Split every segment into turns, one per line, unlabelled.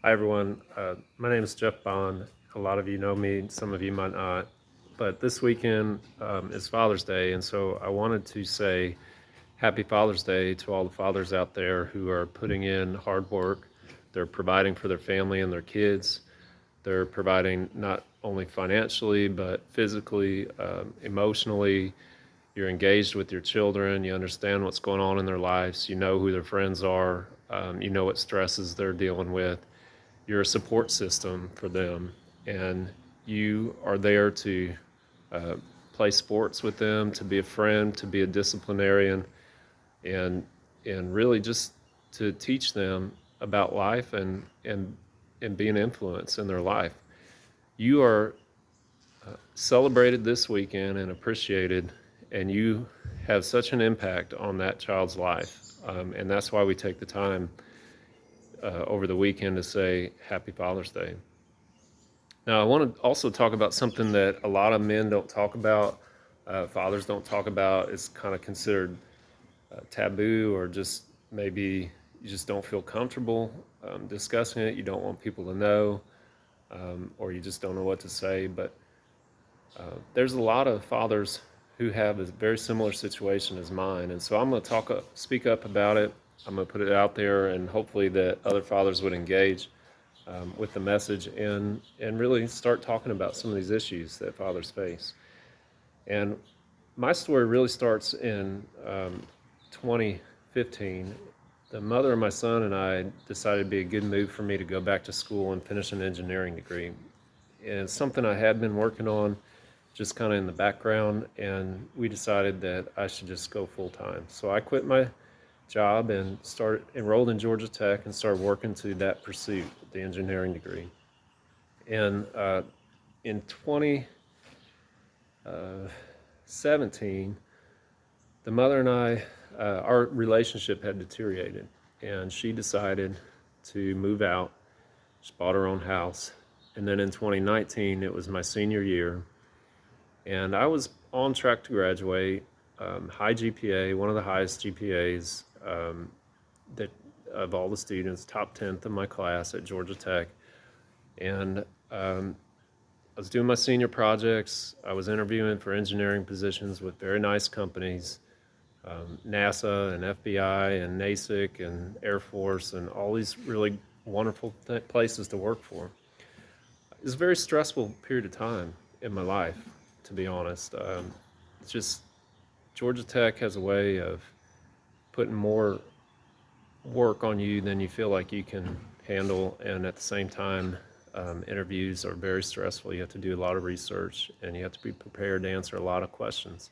Hi, everyone. My name is Jeff Bond. A lot of you know me, some of you might not. But this weekend is Father's Day, and so I wanted to say Happy Father's Day to all the fathers out there who are putting in hard work. They're providing for their family and their kids. They're providing not only financially, but physically, emotionally. You're engaged with your children. You understand what's going on in their lives. You know who their friends are. You know what stresses they're dealing with. You're a support system for them, and you are there to uh, play sports with them, to be a friend, to be a disciplinarian, and really just to teach them about life and be an influence in their life. You are celebrated this weekend and appreciated, and you have such an impact on that child's life. And that's why we take the time over the weekend to say Happy Father's Day. Now, I want to also talk about something that a lot of men don't talk about, fathers don't talk about. It's kind of considered taboo, or just maybe you just don't feel comfortable discussing it. You don't want people to know, or you just don't know what to say. But there's a lot of fathers who have a very similar situation as mine, and so I'm going to speak up about it. I'm going to put it out there, and hopefully that other fathers would engage with the message and really start talking about some of these issues that fathers face. And my story really starts in 2015. The mother of my son and I decided it'd be a good move for me to go back to school and finish an engineering degree. And it's something I had been working on just kind of in the background, and we decided that I should just go full time. So I quit my job and started enrolled in Georgia Tech and started working to that pursuit, the engineering degree. And in 2017, the mother and I, our relationship had deteriorated, and she decided to move out. She bought her own house. And then in 2019, it was my senior year, and I was on track to graduate, high GPA, one of the highest GPAs that of all the students, top 10th of my class at Georgia Tech. And I was doing my senior projects. I was interviewing for engineering positions with very nice companies, NASA and FBI and NASIC and Air Force and all these really wonderful places to work for. It was a very stressful period of time in my life, to be honest. It's just Georgia Tech has a way of putting more work on you than you feel like you can handle, and at the same time, interviews are very stressful. You have to do a lot of research, and you have to be prepared to answer a lot of questions.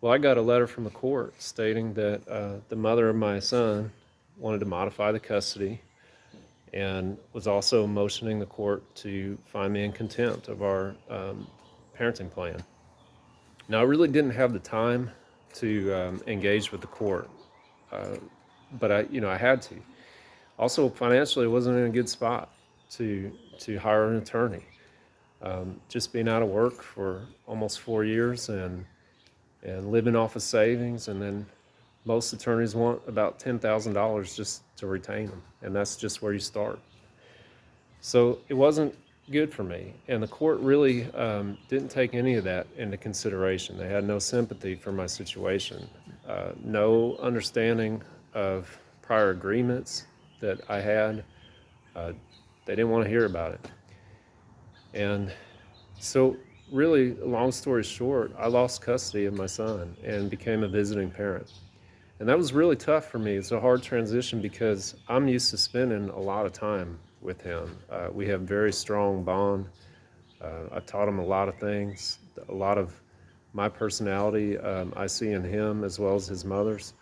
Well, I got a letter from the court stating that the mother of my son wanted to modify the custody and was also motioning the court to find me in contempt of our parenting plan. Now, I really didn't have the time to engage with the court, but I had to. Also, financially, I wasn't in a good spot to hire an attorney. Just being out of work for almost 4 years and living off of savings, and then most attorneys want about $10,000 just to retain them, and that's just where you start. So it wasn't good for me, and the court really didn't take any of that into consideration. They had no sympathy for my situation, no understanding of prior agreements that I had. They didn't want to hear about it. And so, really, long story short, I lost custody of my son and became a visiting parent. And that was really tough for me. It's a hard transition because I'm used to spending a lot of time with him. We have very strong bond. I taught him a lot of things. A lot of my personality I see in him as well as his mother's.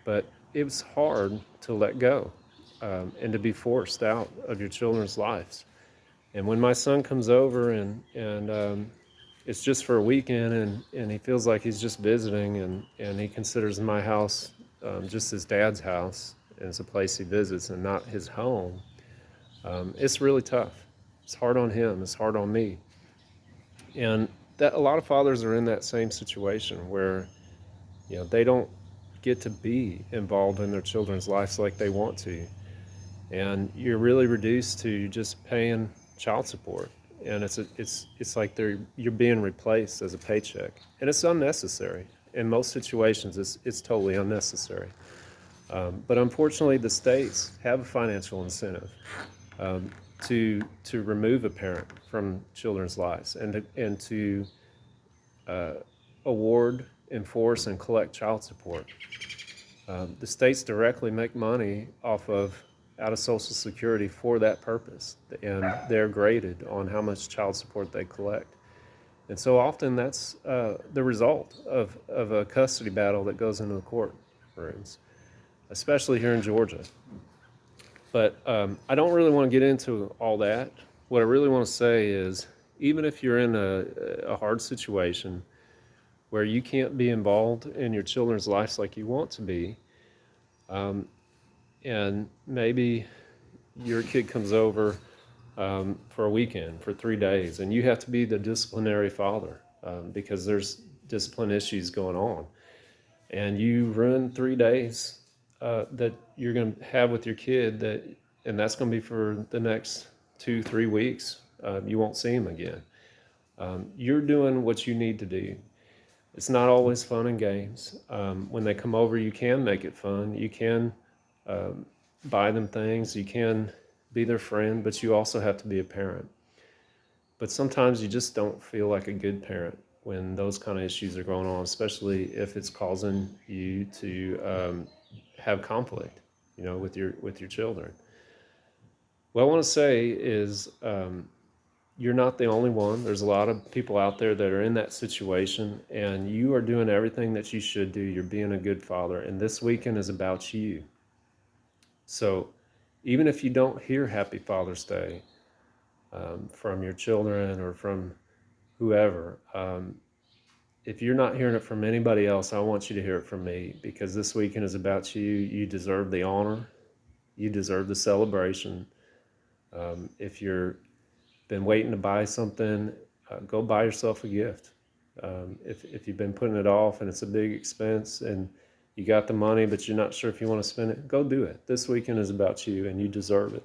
But it was hard to let go and to be forced out of your children's lives. And when my son comes over and it's just for a weekend, and he feels like he's just visiting, and he considers my house just his dad's house, and it's a place he visits and not his home, it's really tough. It's hard on him. It's hard on me. And that a lot of fathers are in that same situation where they don't get to be involved in their children's lives like they want to. and you're really reduced to just paying child support. And it's like you're being replaced as a paycheck, and it's unnecessary. In most situations, it's totally unnecessary. But unfortunately, the states have a financial incentive to remove a parent from children's lives, and to award, enforce, and collect child support. The states directly make money off of out of Social Security for that purpose, and they're graded on how much child support they collect. And so often that's the result of a custody battle that goes into the courtrooms, especially here in Georgia. But I don't really want to get into all that. What I really want to say is, even if you're in a hard situation where you can't be involved in your children's lives like you want to be, and maybe your kid comes over for a weekend, for 3 days, and you have to be the disciplinary father because there's discipline issues going on, and you ruin 3 days that you're going to have with your kid, and that's going to be for the next 2-3 weeks. You won't see him again. You're doing what you need to do. It's not always fun and games. When they come over, you can make it fun. You can buy them things. You can be their friend, but you also have to be a parent. But sometimes you just don't feel like a good parent when those kind of issues are going on, especially if it's causing you to have conflict, with your children. What I want to say is, you're not the only one. There's a lot of people out there that are in that situation, and you are doing everything that you should do. You're being a good father, and this weekend is about you. So even if you don't hear Happy Father's Day from your children or from whoever, if you're not hearing it from anybody else, I want you to hear it from me, because this weekend is about you. You deserve the honor. You deserve the celebration. If you're been waiting to buy something, go buy yourself a gift. If you've been putting it off and it's a big expense and you got the money but you're not sure if you want to spend it, go do it. This weekend is about you and you deserve it.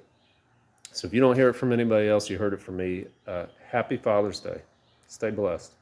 So if you don't hear it from anybody else, you heard it from me. Happy Father's Day. Stay blessed.